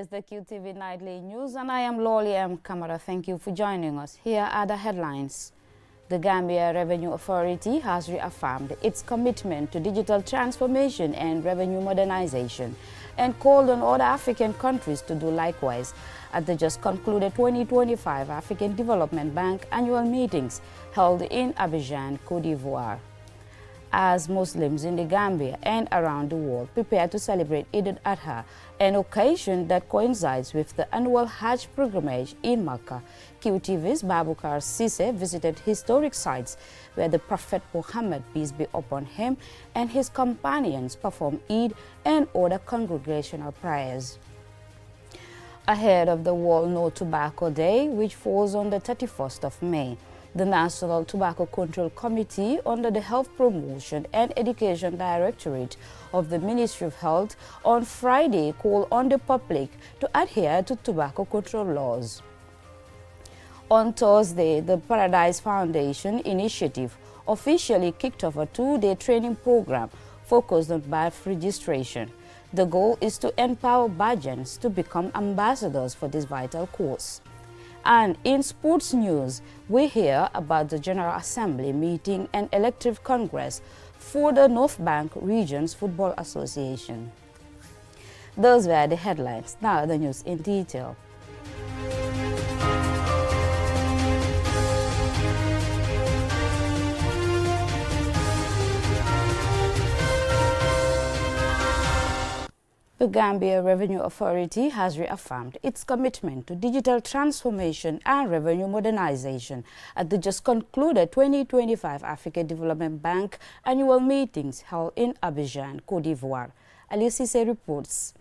is the QTV Nightly News, and I am Loli M. Kamara. Thank you for joining us. Here are the headlines. The Gambia Revenue Authority has reaffirmed its commitment to digital transformation and revenue modernization and called on other African countries to do likewise at the just concluded 2025 African Development Bank annual meetings held in Abidjan, Cote d'Ivoire. As Muslims in the Gambia and around the world prepare to celebrate Eid al-Adha, an occasion that coincides with the annual Hajj pilgrimage in Makkah, QTV's Babukar Sise visited historic sites where the Prophet Muhammad, peace be upon him, and his companions performed Eid and other congregational prayers. Ahead of the World No Tobacco Day, which falls on the 31st of May, the National Tobacco Control Committee under the Health Promotion and Education Directorate of the Ministry of Health on Friday called on the public to adhere to tobacco control laws. On Thursday, the Paradise Foundation initiative officially kicked off a two-day training program focused on birth registration. The goal is to empower Bajans to become ambassadors for this vital cause. And in sports news, we hear about the General Assembly meeting and elective congress for the North Bank Regions Football Association. Those were the headlines. Now the news in detail. The Gambia Revenue Authority has reaffirmed its commitment to digital transformation and revenue modernization at the just concluded 2025 African Development Bank annual meetings held in Abidjan, Cote d'Ivoire. Aliou Cissé reports.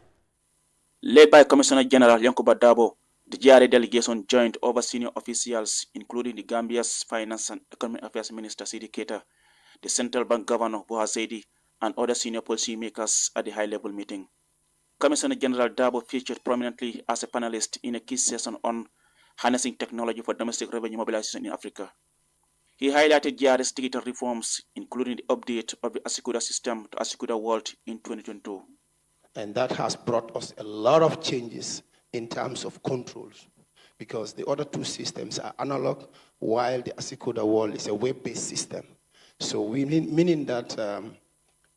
Led by Commissioner General Yankuba Dabo, the GRA delegation joined over senior officials, including the Gambia's Finance and Economic Affairs Minister Sidi Keita, the Central Bank Governor Bouha Seydi, and other senior policymakers at the high-level meeting. Commissioner General Dabo featured prominently as a panelist in a key session on harnessing technology for domestic revenue mobilization in Africa. He highlighted GR's digital reforms, including the update of the Asikuda system to Asikuda World in 2022. And that has brought us a lot of changes in terms of controls, because the other two systems are analog, while the Asikuda World is a web-based system. So meaning that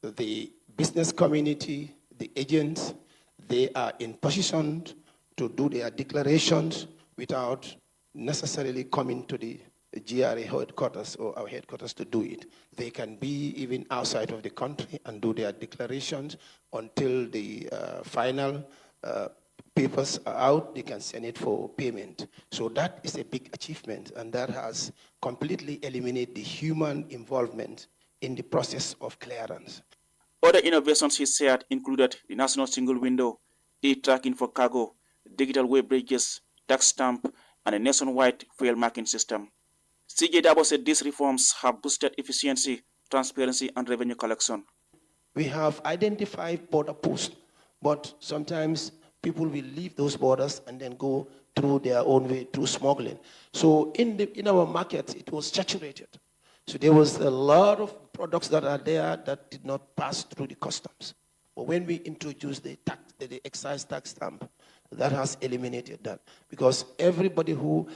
the business community, the agents, they are in position to do their declarations without necessarily coming to the GRA headquarters or our headquarters to do it. They can be even outside of the country and do their declarations until the final papers are out. They can send it for payment. So that is a big achievement, and that has completely eliminated the human involvement in the process of clearance. Other innovations, he said, included the national single window, e-tracking for cargo, digital web bridges, tax stamp, and a nationwide fuel marking system. CJ Dabo said these reforms have boosted efficiency, transparency, and revenue collection. We have identified border posts, but sometimes people will leave those borders and then go through their own way, through smuggling. So in our market, it was saturated. So there was a lot of products that are there that did not pass through the customs. But when we introduced the excise tax stamp, that has eliminated that. Because everybody who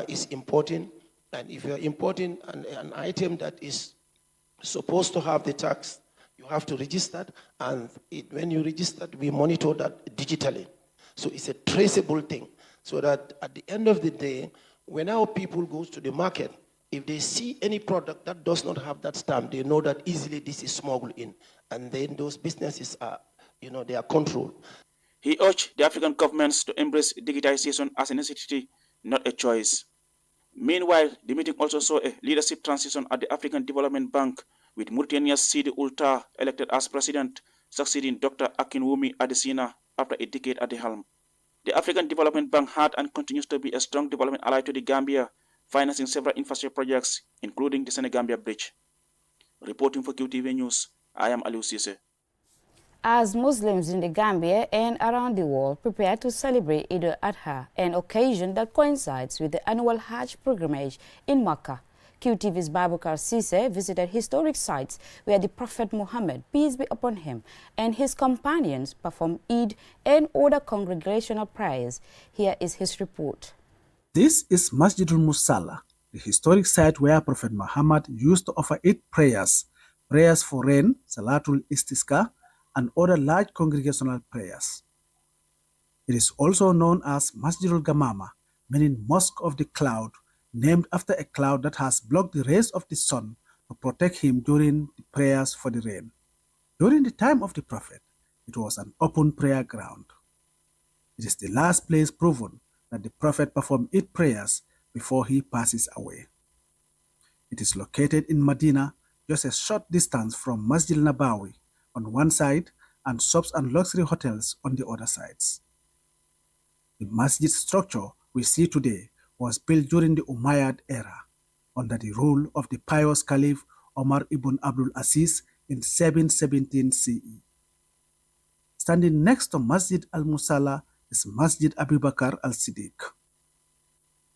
is importing, and if you're importing an item that is supposed to have the tax, you have to register, and when you register, we monitor that digitally. So it's a traceable thing, so that at the end of the day, when our people go to the market, if they see any product that does not have that stamp, they know that easily this is smuggled in. And then those businesses are, they are controlled. He urged the African governments to embrace digitization as a necessity, not a choice. Meanwhile, the meeting also saw a leadership transition at the African Development Bank, with Mauritania's Sidi Ould Tah elected as president, succeeding Dr. Akinwumi Adesina after a decade at the helm. The African Development Bank had and continues to be a strong development ally to the Gambia, financing several infrastructure projects, including the Senegambia Bridge. Reporting for QTV News, I am Aliou Cissé. As Muslims in the Gambia and around the world prepare to celebrate Eid al-Adha, an occasion that coincides with the annual Hajj pilgrimage in Makkah, QTV's Babukar Sise visited historic sites where the Prophet Muhammad, peace be upon him, and his companions performed Eid and other congregational prayers. Here is his report. This is Masjidul Musalla, the historic site where Prophet Muhammad used to offer Eid prayers, prayers for rain, Salatul Istisqa, and other large congregational prayers. It is also known as Masjidul Gamama, meaning Mosque of the Cloud, named after a cloud that has blocked the rays of the sun to protect him during the prayers for the rain. During the time of the Prophet, it was an open prayer ground. It is the last place proven that the Prophet performed Eid prayers before he passes away. It is located in Medina, just a short distance from Masjid Nabawi on one side and shops and luxury hotels on the other sides. The masjid structure we see today was built during the Umayyad era under the rule of the pious Caliph Omar ibn Abdul Aziz in 717 CE. Standing next to Masjid al-Musalla is Masjid Abu Bakr al-Siddiq.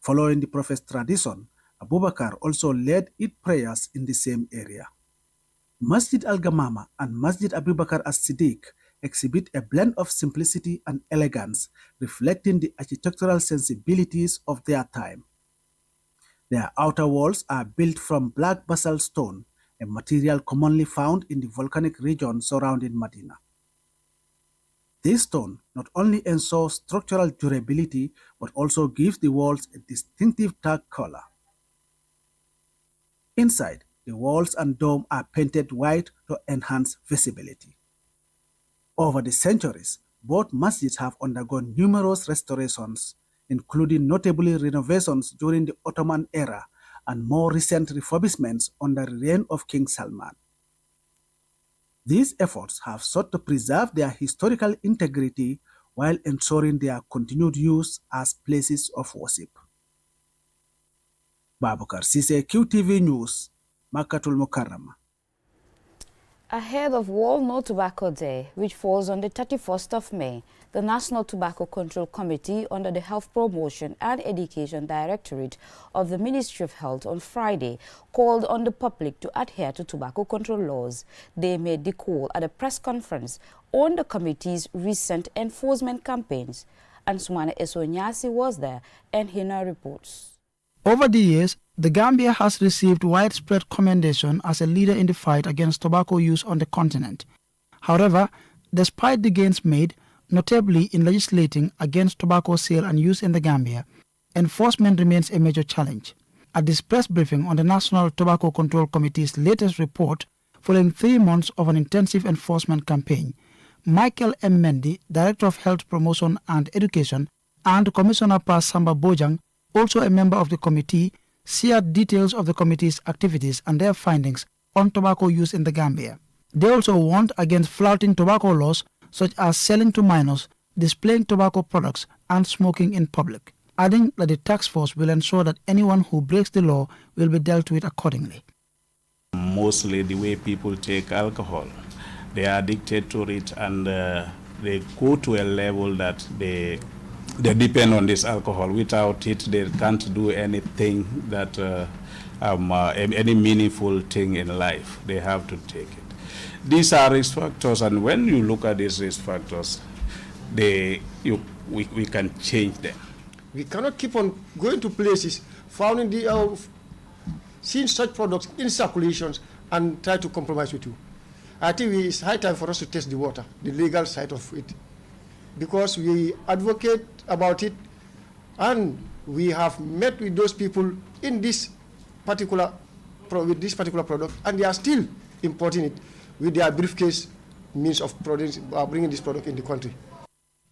Following the Prophet's tradition, Abu Bakr also led Eid prayers in the same area. Masjid al-Gamama and Masjid Abu Bakr al-Siddiq exhibit a blend of simplicity and elegance, reflecting the architectural sensibilities of their time. Their outer walls are built from black basalt stone, a material commonly found in the volcanic region surrounding Medina. This stone not only ensures structural durability, but also gives the walls a distinctive dark color. Inside, the walls and dome are painted white to enhance visibility. Over the centuries, both masjids have undergone numerous restorations, including notably renovations during the Ottoman era and more recent refurbishments under the reign of King Salman. These efforts have sought to preserve their historical integrity while ensuring their continued use as places of worship. Babukar Sise, QTV News, Makkatul Mukarrama. Ahead of World No Tobacco Day, which falls on the 31st of May, the National Tobacco Control Committee under the Health Promotion and Education Directorate of the Ministry of Health on Friday called on the public to adhere to tobacco control laws. They made the call at a press conference on the committee's recent enforcement campaigns. And Sumana Esonyasi was there, and he now reports. Over the years, the Gambia has received widespread commendation as a leader in the fight against tobacco use on the continent. However, despite the gains made, notably in legislating against tobacco sale and use in the Gambia, enforcement remains a major challenge. At this press briefing on the National Tobacco Control Committee's latest report, following 3 months of an intensive enforcement campaign, Michael M. Mendy, Director of Health Promotion and Education, and Commissioner Pa Samba Bojang, also a member of the committee, shared details of the committee's activities and their findings on tobacco use in the Gambia. They also warned against flouting tobacco laws such as selling to minors, displaying tobacco products, and smoking in public, adding that the task force will ensure that anyone who breaks the law will be dealt with accordingly. Mostly the way people take alcohol, they are addicted to it, and they go to a level that they depend on this alcohol. Without it, they can't do anything that any meaningful thing in life. They have to take it. These are risk factors, and when you look at these risk factors, we can change them. We cannot keep on going to places, seeing such products in circulations, and try to compromise with you. I think it's high time for us to test the water, the legal side of it, because we advocate about it, and we have met with those people in this particular product, and they are still importing it with their briefcase means of bringing this product in the country.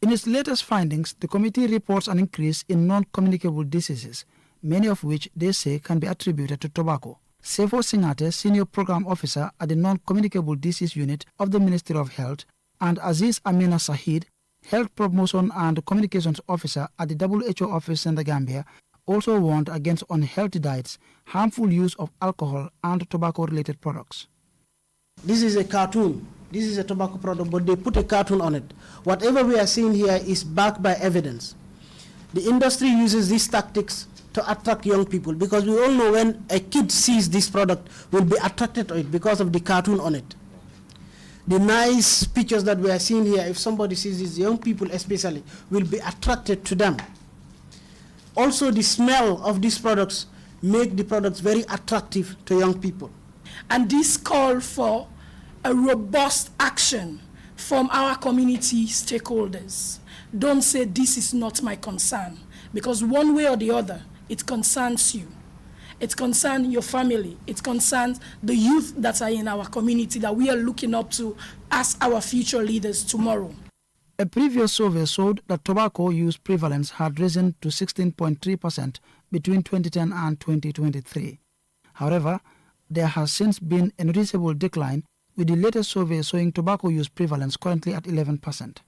In its latest findings, the committee reports an increase in non-communicable diseases, many of which they say can be attributed to tobacco. Sefo Singate, Senior Program Officer at the Non-Communicable Disease Unit of the Ministry of Health, and Aziz Amina Sahid, Health Promotion and Communications Officer at the WHO office in the Gambia, also warned against unhealthy diets, harmful use of alcohol and tobacco-related products. This is a cartoon. This is a tobacco product, but they put a cartoon on it. Whatever we are seeing here is backed by evidence. The industry uses these tactics to attract young people, because we all know when a kid sees this product, will be attracted to it because of the cartoon on it. The nice pictures that we are seeing here, if somebody sees this, young people especially, will be attracted to them. Also, the smell of these products make the products very attractive to young people. And this call for a robust action from our community stakeholders. Don't say this is not my concern, because one way or the other, it concerns you. It concerns your family. It concerns the youth that are in our community that we are looking up to as our future leaders tomorrow. A previous survey showed that tobacco use prevalence had risen to 16.3% between 2010 and 2023. However, there has since been a noticeable decline, with the latest survey showing tobacco use prevalence currently at 11%.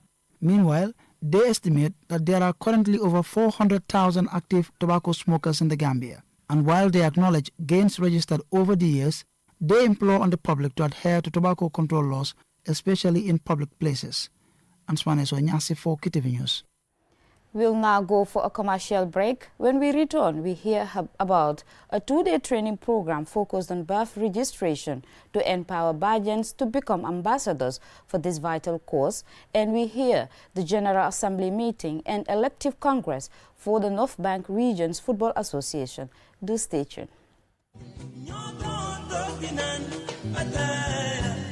Meanwhile, they estimate that there are currently over 400,000 active tobacco smokers in the Gambia. And while they acknowledge gains registered over the years, they implore on the public to adhere to tobacco control laws, especially in public places. Answane Sonyasi for KTV News. We'll now go for a commercial break. When we return, we hear about a 2-day training program focused on birth registration to empower Bajans to become ambassadors for this vital cause. And we hear the General Assembly meeting and elective Congress for the North Bank Regions Football Association. Do stay tuned.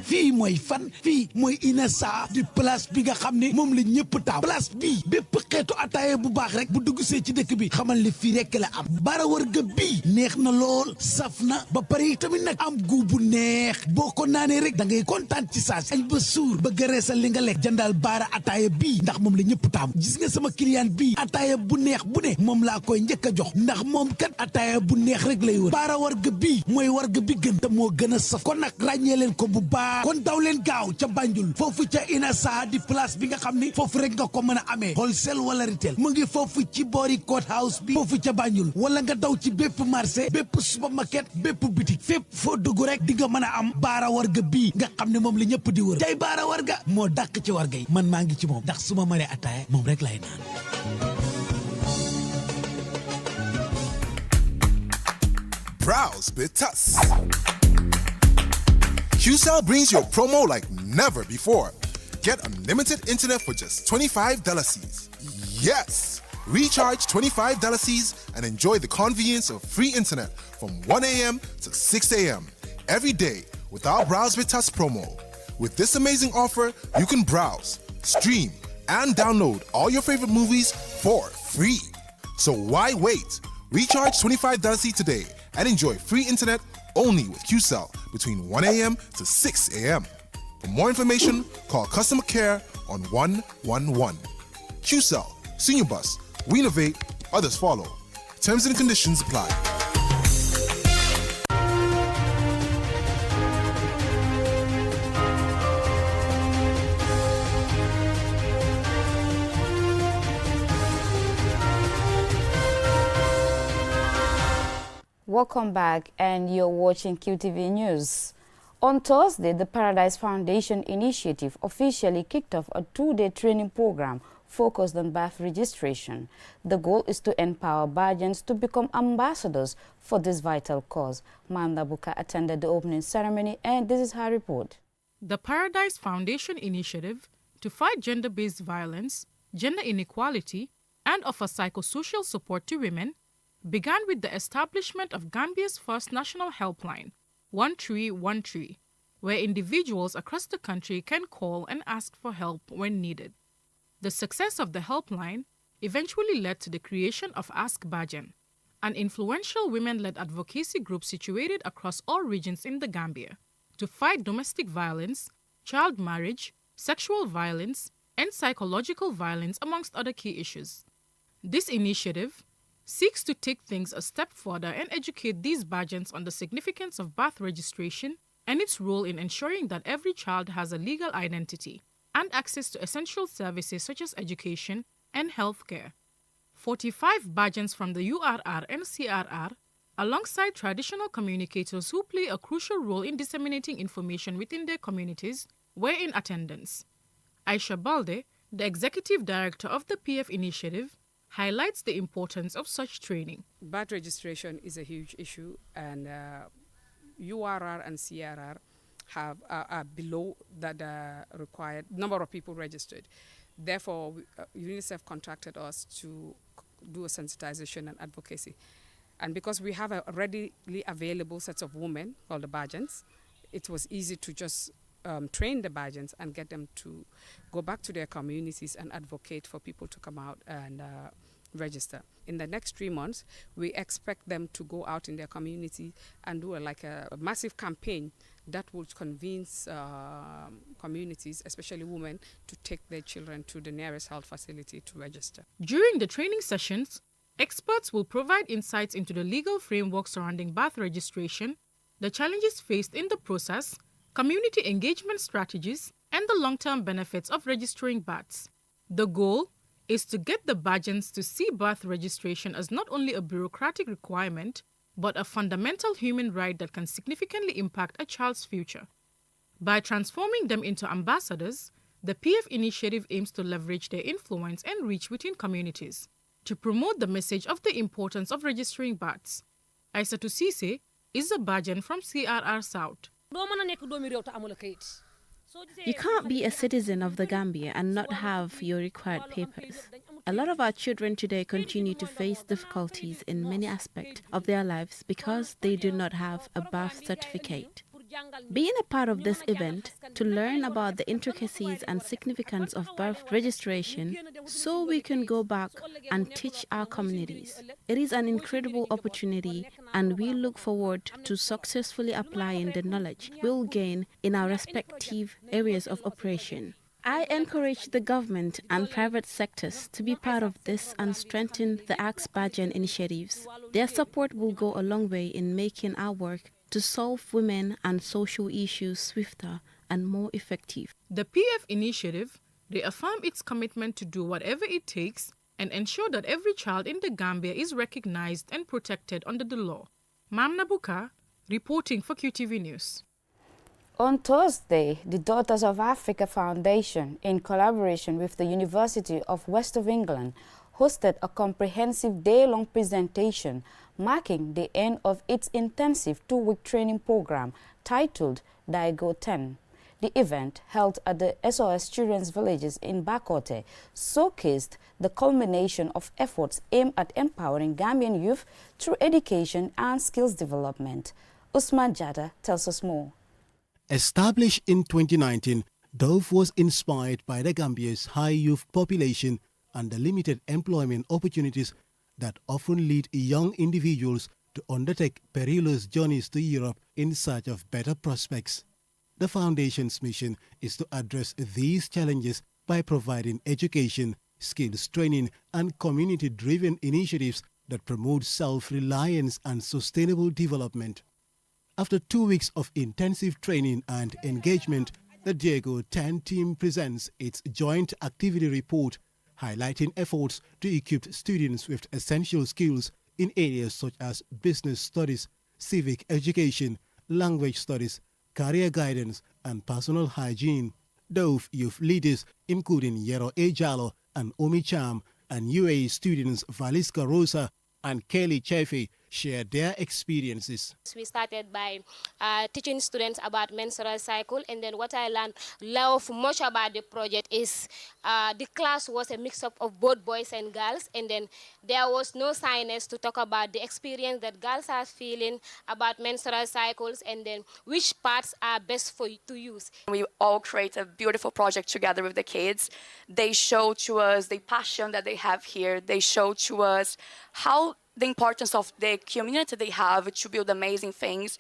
fii mooy fan fii mooy Inessa di place bi nga xam ne moom la ñëpp taam place bii bépp xeetu ataaya bu baax rek bu dugg see ci dëkk bi xamal li fii rek la am bara wërga bii neex na lool saf na ba pare tamit nag am gu bu neex boo ko naanee rek da ngay kontaan ci saas añ ba suur ba gëreesal li nga lekk jëndal bara ataaya bii ndax moom la ñëpp taam gis nga sama client bii ataaya bu neex bu ne moom laa koy njëkk a jox ndax moom kat ataaya bu neex rek lay wër bara wërga bii mooy wërga bi gën te moo gën a saf kon nag ràññee leen ko bu baax kon daw leen gaaw ca Banjul foofu ca Inessa di place bi nga xam ni foofu rek nga ko mën a amee wholesale wala retail mu ngi foofu ci boori court house bi foofu ca Banjul wala nga daw ci bépp marché bépp supermarket bépp boutique fépp foo dugg rek di nga mën a am baara warga bii nga xam ne moom la ñëpp di wër tey baara warga moo dàq ci warga yi man maa ngi ci moom ndax su ma maree ataaya moom rek lay naan. Browse Bitas. QCell brings you a promo like never before. Get unlimited internet for just $25 Cs. Yes! Recharge $25 Cs and enjoy the convenience of free internet from 1 a.m. to 6 a.m. every day with our Browse Bitas promo. With this amazing offer, you can browse, stream, and download all your favorite movies for free. So why wait? Recharge $25 Cs today and enjoy free internet only with QCell between 1 a.m. to 6 a.m. For more information, call customer care on 111. QCell, Senior Bus, we innovate, others follow. Terms and conditions apply. Welcome back, and you're watching QTV News. On Thursday, the Paradise Foundation Initiative officially kicked off a 2-day training program focused on birth registration. The goal is to empower Bajans to become ambassadors for this vital cause. Manda Buka attended the opening ceremony, and this is her report. The Paradise Foundation Initiative to fight gender-based violence, gender inequality, and offer psychosocial support to women began with the establishment of Gambia's first national helpline, 1313, where individuals across the country can call and ask for help when needed. The success of the helpline eventually led to the creation of Ask Bajan, an influential women-led advocacy group situated across all regions in the Gambia to fight domestic violence, child marriage, sexual violence, and psychological violence, amongst other key issues. This initiative seeks to take things a step further and educate these Bajans on the significance of birth registration and its role in ensuring that every child has a legal identity and access to essential services such as education and healthcare. 45 Bajans from the URR and CRR, alongside traditional communicators who play a crucial role in disseminating information within their communities, were in attendance. Aisha Balde, the executive director of the PF initiative, highlights the importance of such training. Birth registration is a huge issue, and URR and CRR are below the required number of people registered. Therefore, UNICEF contracted us to do a sensitization and advocacy. And because we have a readily available set of women called the Bajans, it was easy to just train the Bajans and get them to go back to their communities and advocate for people to come out and register. In the next 3 months, we expect them to go out in their community and do a massive campaign that will convince communities, especially women, to take their children to the nearest health facility to register. During the training sessions, experts will provide insights into the legal framework surrounding birth registration, the challenges faced in the process, community engagement strategies, and the long-term benefits of registering births. The goal is to get the Bajans to see birth registration as not only a bureaucratic requirement, but a fundamental human right that can significantly impact a child's future. By transforming them into ambassadors, the PF initiative aims to leverage their influence and reach within communities to promote the message of the importance of registering births. Aissatou Cissé is a Bajan from CRR South. You can't be a citizen of the Gambia and not have your required papers. A lot of our children today continue to face difficulties in many aspects of their lives because they do not have a birth certificate. Being a part of this event to learn about the intricacies and significance of birth registration so we can go back and teach our communities. It is an incredible opportunity, and we look forward to successfully applying the knowledge we'll gain in our respective areas of operation. I encourage the government and private sectors to be part of this and strengthen the Ask Bajan initiatives. Their support will go a long way in making our work to solve women and social issues swifter and more effective. The PF initiative reaffirmed its commitment to do whatever it takes and ensure that every child in the Gambia is recognized and protected under the law. Mamna Buka, reporting for QTV News. On Thursday, the Daughters of Africa Foundation, in collaboration with the University of West of England, hosted a comprehensive day-long presentation marking the end of its intensive 2-week training program titled Daigo 10. The event, held at the SOS Children's Villages in Bakote, showcased the culmination of efforts aimed at empowering Gambian youth through education and skills development. Usman Jada tells us more. Established in 2019, DOVE was inspired by the Gambia's high youth population and the limited employment opportunities that often lead young individuals to undertake perilous journeys to Europe in search of better prospects. The Foundation's mission is to address these challenges by providing education, skills training, and community-driven initiatives that promote self-reliance and sustainable development. After 2 weeks of intensive training and engagement, the Daigo 10 team presents its joint activity report, highlighting efforts to equip students with essential skills in areas such as business studies, civic education, language studies, career guidance, and personal hygiene. DOVE youth leaders, including Yero Ejalo and Omi Cham, and UAE students Valiska Rosa and Kelly Chefe, shared their experiences. We started by teaching students about menstrual cycle, and then what I love much about the project is the class was a mix-up of both boys and girls, and then there was no science to talk about the experience that girls are feeling about menstrual cycles and then which parts are best for you to use. We all create a beautiful project together with the kids. They show to us the passion that they have here. They show to us how the importance of the community they have to build amazing things.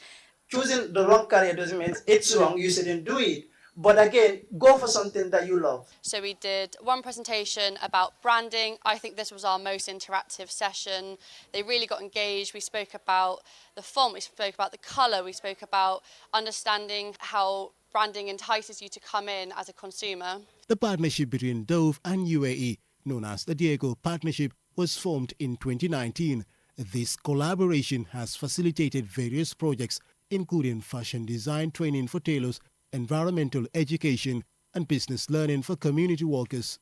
Choosing the wrong career doesn't mean it's wrong, you shouldn't do it. But again, go for something that you love. So we did one presentation about branding. I think this was our most interactive session. They really got engaged. We spoke about the font, we spoke about the colour, we spoke about understanding how branding entices you to come in as a consumer. The partnership between DOVE and UAE, known as the Daigo Partnership, was formed in 2019. This collaboration has facilitated various projects, including fashion design training for tailors, environmental education, and business learning for community workers.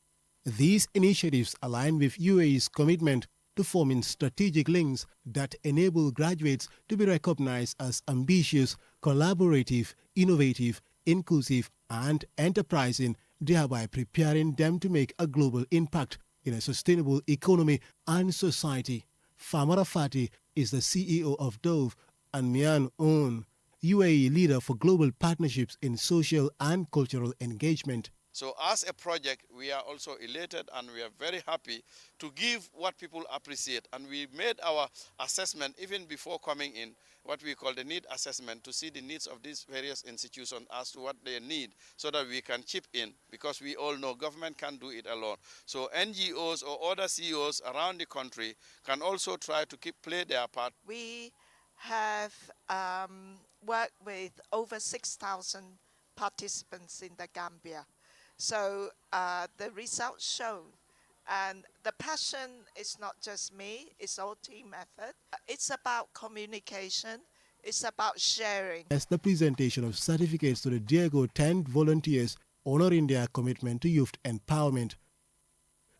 These initiatives align with UAE's commitment to forming strategic links that enable graduates to be recognized as ambitious, collaborative, innovative, inclusive, and enterprising, thereby preparing them to make a global impact in a sustainable economy and society. Famara Fati is the CEO of Dove and Mian Un, UAE leader for global partnerships in social and cultural engagement. So as a project, we are also elated and we are very happy to give what people appreciate. And we made our assessment even before coming in, what we call the need assessment, to see the needs of these various institutions as to what they need so that we can chip in, because we all know government can't do it alone. So NGOs or other CEOs around the country can also try to play their part. We have worked with over 6,000 participants in the Gambia. So the results show, and the passion is not just me, it's all team effort. It's about communication, it's about sharing. As the presentation of certificates to the Diego 10 volunteers honoring their commitment to youth empowerment.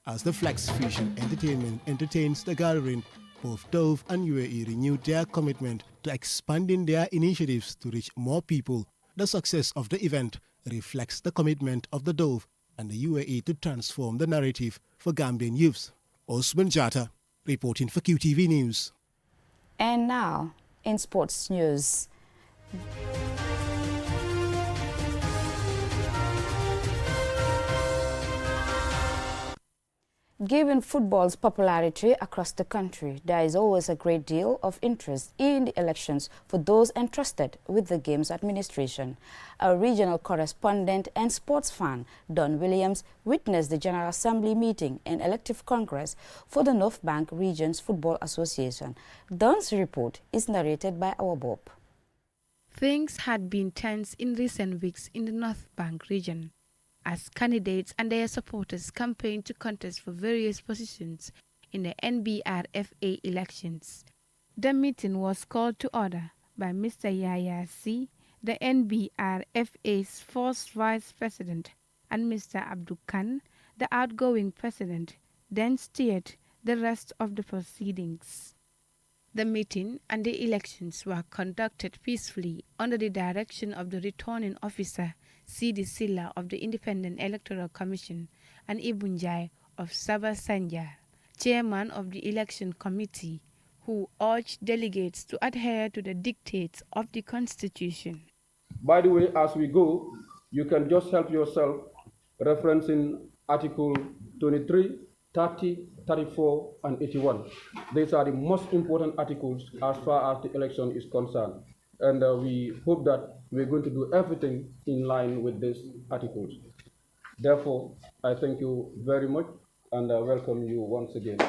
As the Flex Fusion Entertainment entertains the gathering, both Dove and UAE renewed their commitment to expanding their initiatives to reach more people. The success of the event reflects the commitment of the Dove and the UAE to transform the narrative for Gambian youths. Osman Jata, reporting for QTV News. And now, in sports news. Given football's popularity across the country, there is always a great deal of interest in the elections for those entrusted with the game's administration. Our regional correspondent and sports fan, Don Williams, witnessed the General Assembly meeting and elective congress for the North Bank Regions Football Association. Don's report is narrated by our Bob. Things had been tense in recent weeks in the North Bank region, as candidates and their supporters campaigned to contest for various positions in the NBRFA elections. The meeting was called to order by Mr. Yahya C., the NBRFA's first vice president, and Mr. Abdul Khan, the outgoing president, then steered the rest of the proceedings. The meeting and the elections were conducted peacefully under the direction of the returning officer, Sidi Silla of the Independent Electoral Commission, and Ibn Jai of Sabah Sanjar, chairman of the election committee, who urged delegates to adhere to the dictates of the Constitution. By the way, as we go, you can just help yourself referencing Article 23, 30, 34, and 81. These are the most important articles as far as the election is concerned. And we hope that we're going to do everything in line with these articles. Therefore, I thank you very much and welcome you once again.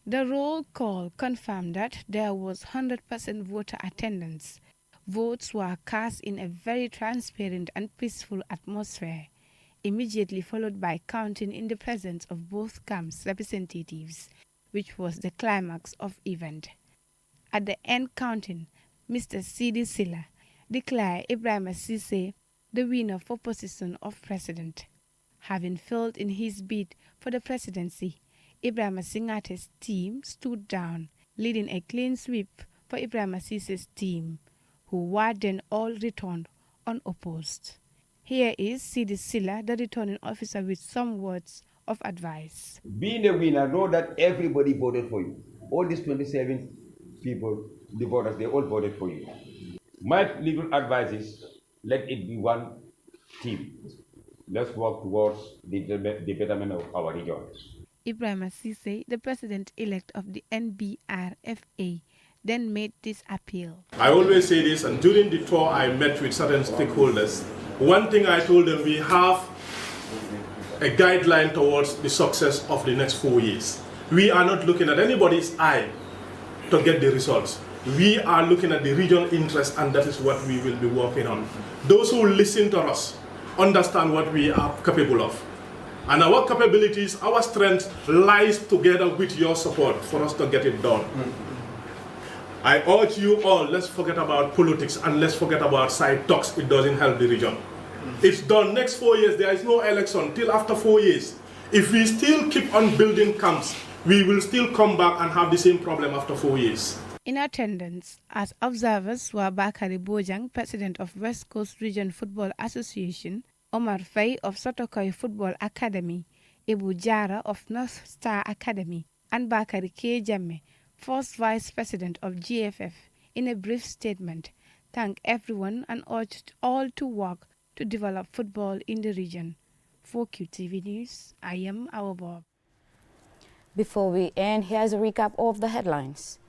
The roll call confirmed that there was 100% voter attendance. Votes were cast in a very transparent and peaceful atmosphere, immediately followed by counting in the presence of both camps' representatives, which was the climax of event. At the end counting, Mr. Sidi Silla declared Ibrahim Sise the winner for position of president. Having failed in his bid for the presidency, Ibrahim Singate's team stood down, leading a clean sweep for Ibrahim Sise's team, who were then all returned unopposed. Here is Sidi Silla, the returning officer, with some words of advice. Being a winner, know that everybody voted for you. All these 27 people, the voters, they all voted for you. My legal advice is, let it be one team. Let's work towards the betterment of our region. Ibrahim Sise, the president-elect of the NBRFA, then made this appeal. I always say this, and during the tour I met with certain stakeholders. One thing I told them, we have a guideline towards the success of the next 4 years. We are not looking at anybody's eye to get the results. We are looking at the regional interest, and that is what we will be working on. Those who listen to us understand what we are capable of. And our capabilities, our strength lies together with your support for us to get it done. I urge you all, let's forget about politics and let's forget about side talks. It doesn't help the region. It's done. Next 4 years, there is no election till after 4 years. If we still keep on building camps, we will still come back and have the same problem after 4 years. In attendance as observers were Bakari Bojang, President of West Coast Region Football Association, Omar Faye of Sotokoy Football Academy, Ibu Jara of North Star Academy, and Bakari K. Jamme, first Vice President of GFF, in a brief statement, thanked everyone and urged all to work to develop football in the region. For QTV News, I am Awa Bob. Before we end, here's a recap of the headlines.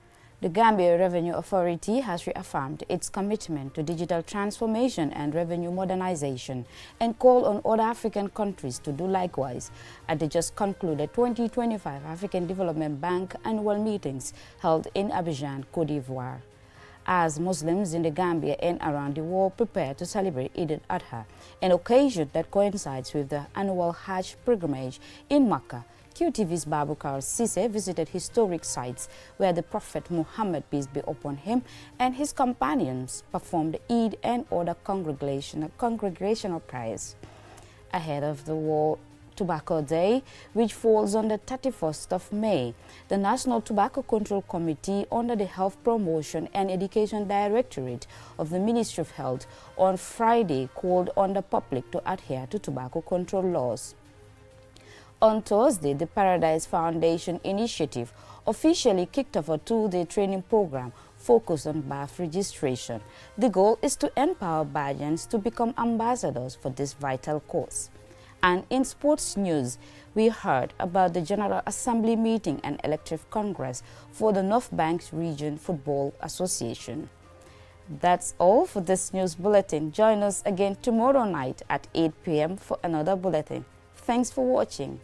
The Gambia Revenue Authority has reaffirmed its commitment to digital transformation and revenue modernization and called on other African countries to do likewise at the just concluded 2025 African Development Bank annual meetings held in Abidjan, Cote d'Ivoire. As Muslims in the Gambia and around the world prepare to celebrate Eid al-Adha, an occasion that coincides with the annual Hajj pilgrimage in Makkah, QTV's Babukar Sise visited historic sites where the Prophet Muhammad, peace be upon him, and his companions performed Eid and other congregational prayers. Ahead of the World Tobacco Day, which falls on the 31st of May, the National Tobacco Control Committee under the Health Promotion and Education Directorate of the Ministry of Health on Friday called on the public to adhere to tobacco control laws. On Thursday, the Paradise Foundation initiative officially kicked off a 2-day training program focused on birth registration. The goal is to empower Bajans to become ambassadors for this vital cause. And in sports news, we heard about the General Assembly meeting and elective congress for the North Banks Region Football Association. That's all for this news bulletin. Join us again tomorrow night at 8 p.m. for another bulletin. Thanks for watching.